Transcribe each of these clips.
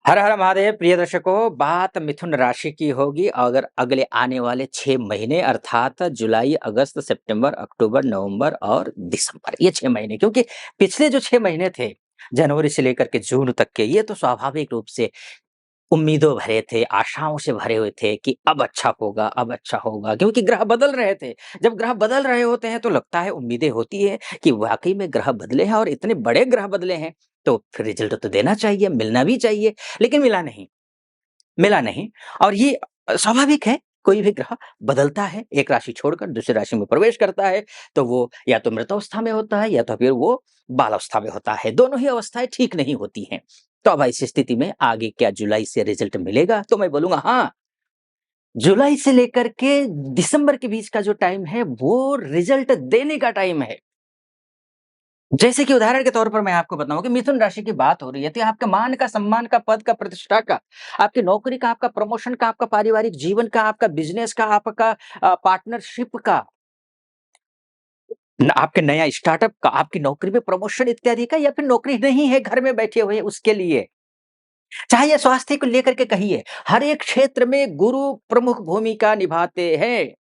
हर हर महादेव प्रिय दर्शकों, बात मिथुन राशि की होगी। अगर अगले आने वाले 6 महीने अर्थात जुलाई, अगस्त, सितंबर, अक्टूबर, नवंबर और दिसंबर, ये 6 महीने, क्योंकि पिछले जो 6 महीने थे, जनवरी से लेकर के जून तक के, ये तो स्वाभाविक रूप से उम्मीदों भरे थे, आशाओं से भरे हुए थे कि अब अच्छा होगा, अब अच्छा होगा, क्योंकि ग्रह बदल रहे थे। जब ग्रह बदल रहे होते हैं तो लगता है, उम्मीदें होती है कि वाक़ई में ग्रह बदले हैं और इतने बड़े ग्रह बदले हैं, तो फिर रिज़ल्ट तो देना चाहिए, मिलना भी चाहिए, लेकिन मिला नहीं। और ये स्वाभाविक है, कोई भी ग्रह बदलता है, एक राशि छोड़कर दूसरी राशि में प्रवेश करता है, तो वो या तो मृतावस्था में होता है या तो फिर वो बालावस्था में होता है। दोनों ही अवस्थाएँ ठीक नहीं होती हैं। तो अब ऐसी स्थिति में आगे क्या जुलाई से रिज़ल्ट मिलेगा? तो मैं बोलूँगा हाँ, जुलाई से लेकर के दिसंबर के बीच का जो टाइम है, वो रिज़ल्ट देने का टाइम है। जैसे कि उदाहरण के तौर पर मैं आपको बताऊँ कि मिथुन राशि की बात हो रही है, तो आपका मान का, सम्मान का, पद का, प्रतिष्ठा का, आपकी नौकरी का, आपका प्रमोशन का, आपका पारिवारिक जीवन का, आपका बिज़नेस का, आपका पार्टनरशिप का, आपके नया स्टार्टअप का, आपकी नौकरी में प्रमोशन इत्यादि का, या फिर नौकरी नहीं है, घर में बैठे हुए हैं, उसके लिए। चाहे ये स्वास्थ्य को लेकर के कहिए, हर एक क्षेत्र में गुरु प्रमुख भूमिका निभाते हैं।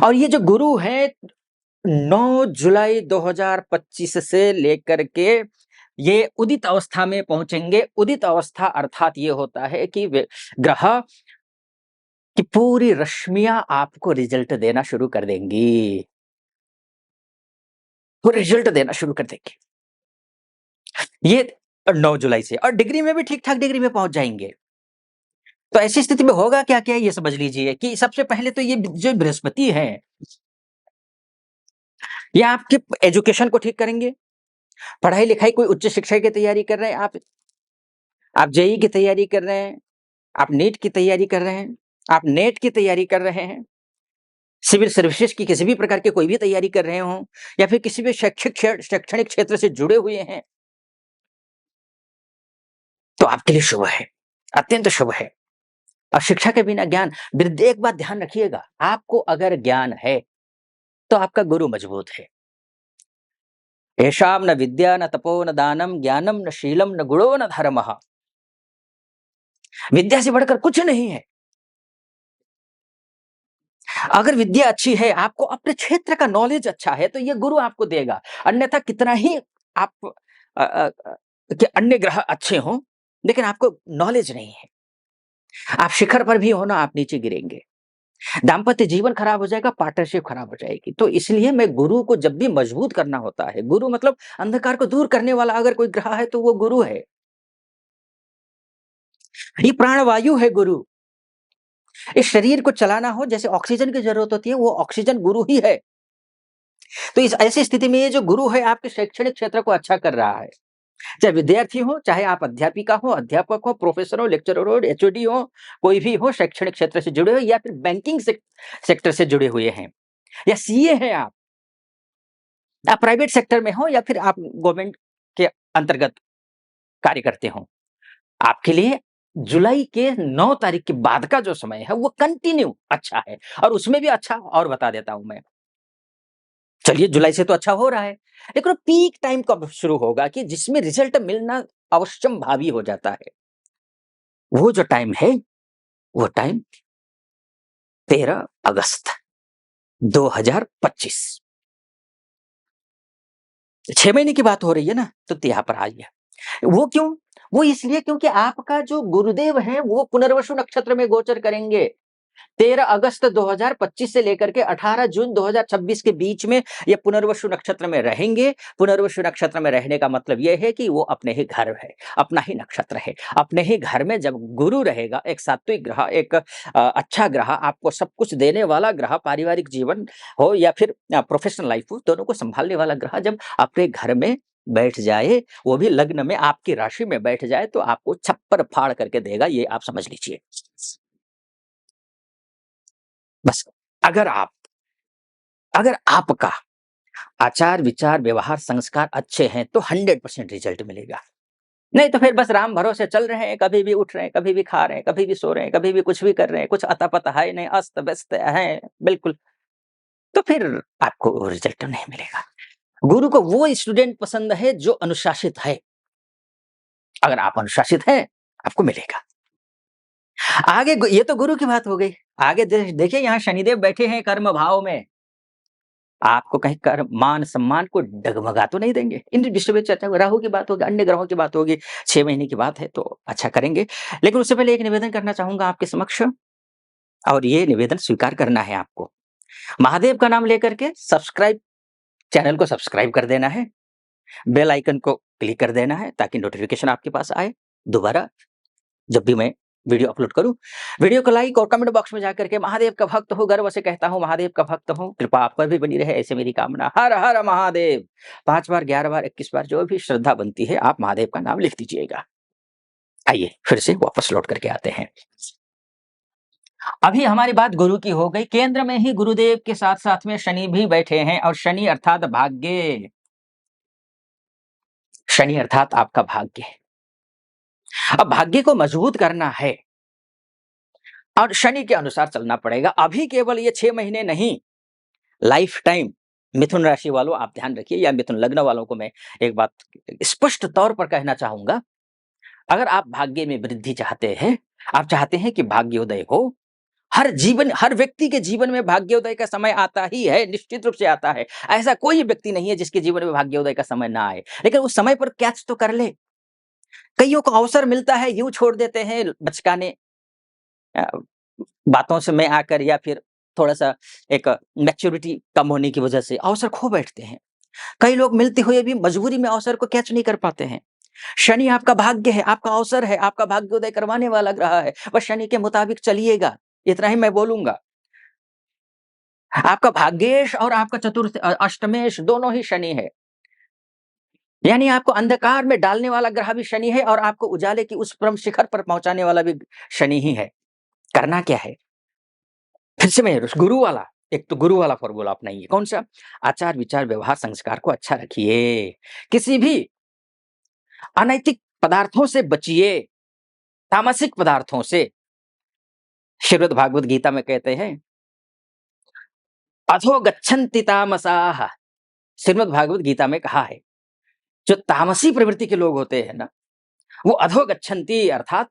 और ये जो गुरु हैं, 9 जुलाई 2025 से लेकर के ये उदित अवस्था में पहुँचेंगे। उदित अवस्था अर्थात ये होता है कि वे ग्रह की पूरी रश्मियाँ आपको रिज़ल्ट देना शुरू कर देंगी। वो रिज़ल्ट देना शुरू कर देंगी। ये 9 जुलाई से, और डिग्री में भी ठीक-ठाक डिग्री में पहुँच जाएँगे। तो ऐसी स्थिति में होगा क्या-क्या, ये समझ लीजिए कि सबसे पहले तो ये जो बृहस्पति है, ये आपके एजुकेशन को ठीक करेंगे। पढ़ाई-लिखाई, कोई उच्च शिक्षा की तैयारी कर रहे हैं आप जेईई की तैयारी कर रहे हैं, आप नीट की तैयारी कर रहे हैं, आप नेट की तैयारी कर रहे हैं, सिविल सर्विसेज की किसी भी प्रकार की कोई भी तैयारी कर रहे हों, या फिर किसी भी शैक्षणिक क्षेत्र से जुड़े हुए हैं, तो आपके लिए शुभ है, अत्यंत शुभ है। और शिक्षा के बिना ज्ञान, एक बात ध्यान रखिएगा, आपको अगर ज्ञान है, तो आपका गुरु मजबूत है। येषां न विद्या न तपो न दानम ज्ञानम न शीलम न गुणो न धर्मः। विद्या से बढ़कर कुछ नहीं है। अगर विद्या अच्छी है, आपको अपने क्षेत्र का नॉलेज अच्छा है, तो ये गुरु आपको देगा। अन्यथा कितना ही आप कि अन्य ग्रह अच्छे हों, लेकिन आपको नॉलेज नहीं है। आप शिखर पर भी हो ना, आप नीचे गिरेंगे। दाम्पत्य जीवन खराब हो जाएगा, पार्टनरशिप खराब हो जाएगी। तो इसलिए मैं गुरु को जब भी मजबूत करना होता है, गुरु मतलब अंधकार को दूर करने वाला अगर कोई ग्रह है, तो वो गुरु है। ये प्राणवायु है गुरु। इस शरीर को चलाना हो, जैसे ऑक्सीजन की ज़रूरत होती है, वो ऑक्सीजन गुरु ही है। तो इस ऐसी स्थिति में ये जो गुरु है, आपके शैक्षणिक क्षेत्र को अच्छा कर रहा है। चाहे विद्यार्थी हो, चाहे आप अध्यापिका हो, अध्यापक हो, प्रोफ़ेसर हो, लेक्चरर हो, एचओडी हो, कोई भी हो, शैक्षणिक क्षेत्र से जुड़े हो, या फिर बैंकिंग सेक्टर से जुड़े हुए हैं, या सीए हैं आप प्राइवेट सेक्टर में हो, या फिर आप गवर्नमेंट के अंतर्गत कार्य करते हो। आपके लिए जुलाई के 9 तारीख के बाद का जो समय है, वो कंटिन्यू अच्छा है, और उसमें भी अच्छा और बता देता हूँ मैं। चलिए, जुलाई से तो अच्छा हो रहा है, लेकिन वो पीक टाइम कब शुरू होगा कि जिसमें रिजल्ट मिलना अवश्यंभावी हो जाता है। वो जो टाइम है, वो टाइम 13 अगस्त 2025। 6 महीने की बात हो रही है ना, तो यहाँ पर आइए। वो क्यों? वो इसलिए क्योंकि आपका जो गुरुदेव हैं, वो पुनर्वसु नक्षत्र में गोचर करेंगे। 13 अगस्त 2025 से लेकर के 18 जून 2026 के बीच में ये पुनर्वसु नक्षत्र में रहेंगे। पुनर्वसु नक्षत्र में रहने का मतलब ये है कि वो अपने ही घर है, अपना ही नक्षत्र है। अपने ही घर में जब गुरु रहेगा, एक सात्विक ग्रह, एक अच्छा ग्रह, आपको सब कुछ देने वाला ग्रह, पारिवारिक जीवन हो या फिर प्रोफेशनल लाइफ हो, दोनों को सँभालने वाला ग्रह जब अपने घर में बैठ जाए, वो भी लग्न में आपकी राशि में बैठ जाए, तो आपको छप्पर फाड़ करके देगा, ये आप समझ लीजिए। बस अगर आप अगर आपका आचार, विचार, व्यवहार, संस्कार अच्छे हैं, तो 100% रिज़ल्ट मिलेगा। नहीं तो फिर बस राम भरोसे चल रहे हैं, कभी भी उठ रहे हैं, कभी भी खा रहे हैं, कभी भी सो रहे हैं, कभी भी कुछ भी कर रहे हैं, कुछ अता-पता है नहीं, अस्त-व्यस्त हैं, बिल्कुल, तो फिर आपको रिज़ल्ट नहीं मिलेगा। गुरु को वो स्टूडेंट पसंद है जो अनुशासित है, अगर आप अनुशासित हैं, आपको मिलेगा। आगे ये तो गुरु की बात हो गई। आगे देखिए यहाँ शनिदेव बैठे हैं कर्म भाव में। आपको कहीं कर्म मान-सम्मान को डगमगा तो नहीं देंगे। इन विषय में चर्चा राहु की बात होगी, अन्य ग्रहों की बात होगी, 6 महीने की बात है तो अच्छा करेंगे। लेकिन उससे पहले एक निवेदन करना चाहूँगा आपके समक्ष और ये निवेदन स्वीकार करना है आपको। महादेव का नाम लेकर के चैनल को सब्सक्राइब कर देना है, बेल आइकन को क्लिक कर देना है ताकि नोटिफ़िकेशन आपके पास आए दोबारा जब भी मैं वीडियो अपलोड करूँ। वीडियो को लाइक और कमेंट बॉक्स में जाकर के महादेव का भक्त हूँ, गर्व से कहता हूँ महादेव का भक्त हूँ, कृपा आप पर भी बनी रहे ऐसे मेरी कामना। हर हर महादेव 5 बार, 11 बार, 21 बार जो भी श्रद्धा बनती है आप महादेव का नाम लिख दीजिएगा। आइए फिर से वापस लौट करके आते हैं। अभी हमारी बात गुरु की हो गई। केंद्र में ही गुरुदेव के साथ-साथ में शनि भी बैठे हैं और शनि अर्थात भाग्य। शनि अर्थात आपका भाग्य। अब भाग्य को मजबूत करना है और शनि के अनुसार चलना पड़ेगा। अभी केवल ये 6 महीने नहीं, लाइफ टाइम। मिथुन राशि वालों आप ध्यान रखिए या मिथुन लग्न वालों को मैं एक बात स्पष्ट तौर पर कहना चाहूँगा, अगर आप भाग्य में वृद्धि चाहते हैं, आप चाहते हैं कि भाग्योदय हो, हर व्यक्ति के जीवन में भाग्योदय का समय आता ही है, निश्चित रूप से आता है। ऐसा कोई व्यक्ति नहीं है जिसके जीवन में भाग्योदय का समय ना आए, लेकिन उस समय पर कैच तो कर ले। कइयों को अवसर मिलता है, यूँ छोड़ देते हैं बचकाने अ, बातों से में आकर या फिर थोड़ा-सा एक मैच्योरिटी कम होने की वजह से अवसर खो बैठते हैं। कई लोग मिलते हुए भी मजबूरी में अवसर को कैच नहीं कर पाते हैं। शनि आपका भाग्य है, आपका अवसर है, आपका भाग्योदय करवाने वाला ग्रह है, बस शनि के मुताबिक चलिएगा, इतना ही मैं बोलूँगा। आपका भाग्येश और आपका अष्टमेश दोनों ही शनि है। यानी आपको अंधकार में डालने वाला ग्रह भी शनि है और आपको उजाले की उस परम शिखर पर पहुँचाने वाला भी शनि ही है। करना क्या है? फिर से मैं गुरु वाला एक तो गुरु वाला फ़ॉर्मूला अपनाइए। कौन-सा? आचार, विचार, व्यवहार, संस्कार को अच्छा रखिए। किसी भी अनैतिक पदार्थों से बचिए, तामसिक पदार्थों से। श्रीमद् भागवत गीता में कहते हैं, अधो गच्छन्ति तामसाः। श्रीमद् भागवत गीता में कहा है, जो तामसी प्रवृत्ति के लोग होते हैं ना, वो अधो गच्छन्ति अर्थात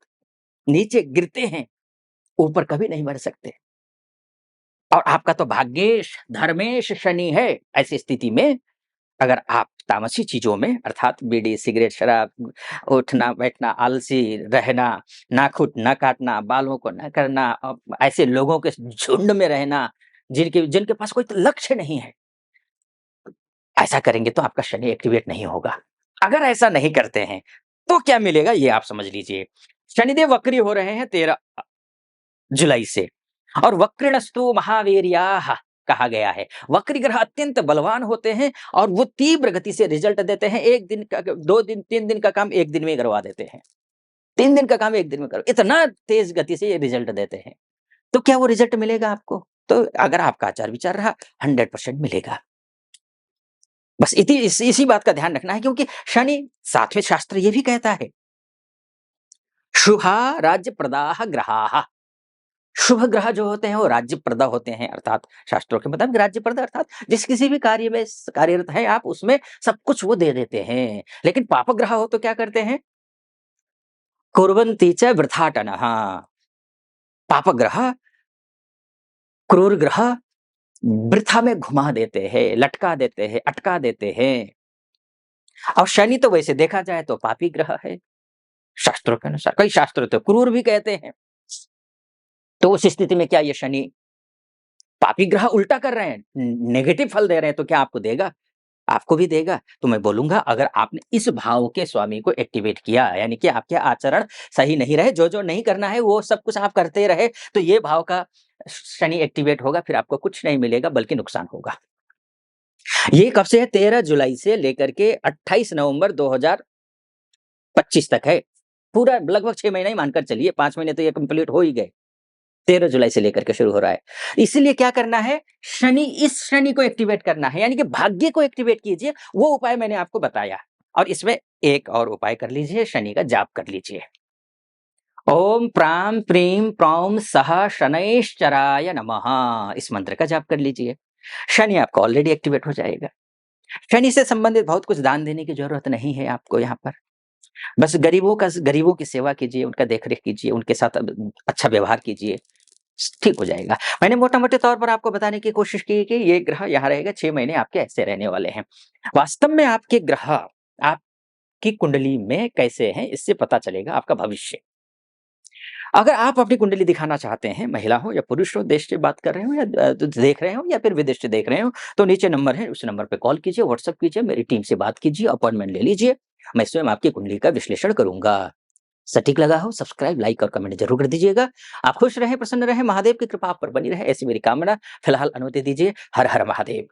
नीचे गिरते हैं, ऊपर कभी नहीं बढ़ सकते। और आपका तो भाग्येश, धर्मेश शनि है। ऐसी स्थिति में अगर आप तामसी चीज़ों में अर्थात बीड़ी, सिगरेट, शराब, उठना-बैठना, आलसी रहना, नाखून न काटना, बालों को न करना, ऐसे लोगों के झुंड में रहना, जिनके जिनके पास कोई लक्ष्य नहीं है, ऐसा करेंगे तो आपका शनि एक्टिवेट नहीं होगा। अगर ऐसा नहीं करते हैं, तो क्या मिलेगा ये आप समझ लीजिए। शनिदेव वक्री हो रहे हैं 13 जुलाई से और वक्रिणस्तु महावीर्याः कहा गया है। वक्री ग्रह अत्यंत बलवान होते हैं और वो तीव्र गति से रिजल्ट देते हैं। 1 दिन का 2 दिन 3 दिन का काम 1 दिन में करवा देते हैं। 3 दिन का काम 1 दिन में करो इतना तेज़ गति से ये रिजल्ट देते हैं। तो क्या वो रिजल्ट मिलेगा आपको? तो अगर आपका आचार-विचार रहा 100% मिलेगा। बस इसी बात का ध्यान रखना है क्योंकि शनि 7वें शास्त्र ये भी कहता है, शुभा राज्यप्रदाः ग्रहाः। शुभ ग्रह जो होते हैं वो राज्यप्रद होते हैं अर्थात शास्त्रों के मुताबिक राज्यप्रद अर्थात जिस किसी भी कार्य में कार्यरत है आप उसमें सब कुछ वो दे देते हैं। लेकिन पाप ग्रह हो तो क्या करते हैं? कुर्वन्ति च वृथाटनः। पाप ग्रह, क्रूर ग्रह वृथा में घुमा देते हैं, लटका देते हैं, अटका देते हैं। और शनि तो वैसे देखा जाए तो पापी ग्रह है शास्त्रों के अनुसार। कई शास्त्र तो क्रूर भी कहते हैं। तो उस स्थिति में क्या ये शनि पापी ग्रह उल्टा कर रहे हैं, नेगेटिव फल दे रहे हैं तो क्या आपको देगा? आपको भी देगा। तो मैं बोलूँगा अगर आपने इस भाव के स्वामी को एक्टिवेट किया, यानी कि आपके आचरण सही नहीं रहे, जो-जो नहीं करना है वो सब कुछ आप करते रहे, तो ये भाव का शनि एक्टिवेट होगा, फिर आपको कुछ नहीं मिलेगा बल्कि नुकसान होगा। ये कब से है? 13 जुलाई से लेकर के 28 नवंबर 2025 तक है। पूरा लगभग 6 महीना ही मानकर चलिए, 5 महीने तो ये कंप्लीट हो ही गए। 13 जुलाई से लेकर के शुरू हो रहा है। इसीलिए क्या करना है, इस शनि को एक्टिवेट करना है, यानी कि भाग्य को एक्टिवेट कीजिए, वो उपाय मैंने आपको बताया। और इसमें एक और उपाय कर लीजिए, शनि का जाप कर लीजिए। ओम प्रां प्रीं प्रौं सः शनैश्चराय नमः, इस मंत्र का जाप कर लीजिए। शनि आपका ऑलरेडी एक्टिवेट हो जाएगा। शनि से संबंधित बहुत कुछ दान देने की जरूरत नहीं है आपको यहाँ पर। बस गरीबों की सेवा कीजिए, उनका देख-रेख कीजिए, उनके साथ अच्छा व्यवहार कीजिए, ठीक हो जाएगा। मैंने मोटा-मोटे तौर पर आपको बताने की कोशिश की कि ये ग्रह यहाँ रहेगा 6 महीने आपके ऐसे रहने वाले हैं। वास्तव में आपके ग्रह आपकी कुंडली में कैसे हैं, इससे पता चलेगा आपका भविष्य। अगर आप अपनी कुंडली दिखाना चाहते हैं, महिला हो या पुरुष हो, देश से बात कर रहे हो या देख रहे हो या फिर विदेश से देख रहे हो, तो नीचे नंबर है, उस नंबर पे कॉल कीजिए, व्हाट्सएप कीजिए, मेरी टीम से बात कीजिए, अपॉइंटमेंट ले लीजिए। मैं स्वयं आपकी कुंडली का विश्लेषण करूँगा। सटीक लगा हो, सब्सक्राइब, लाइक और कमेंट ज़रूर कर दीजिएगा। आप खुश रहें, प्रसन्न रहें, महादेव की कृपा आप पर बनी रहे, ऐसी मेरी कामना। फिलहाल अनुमति दीजिए। हर हर महादेव।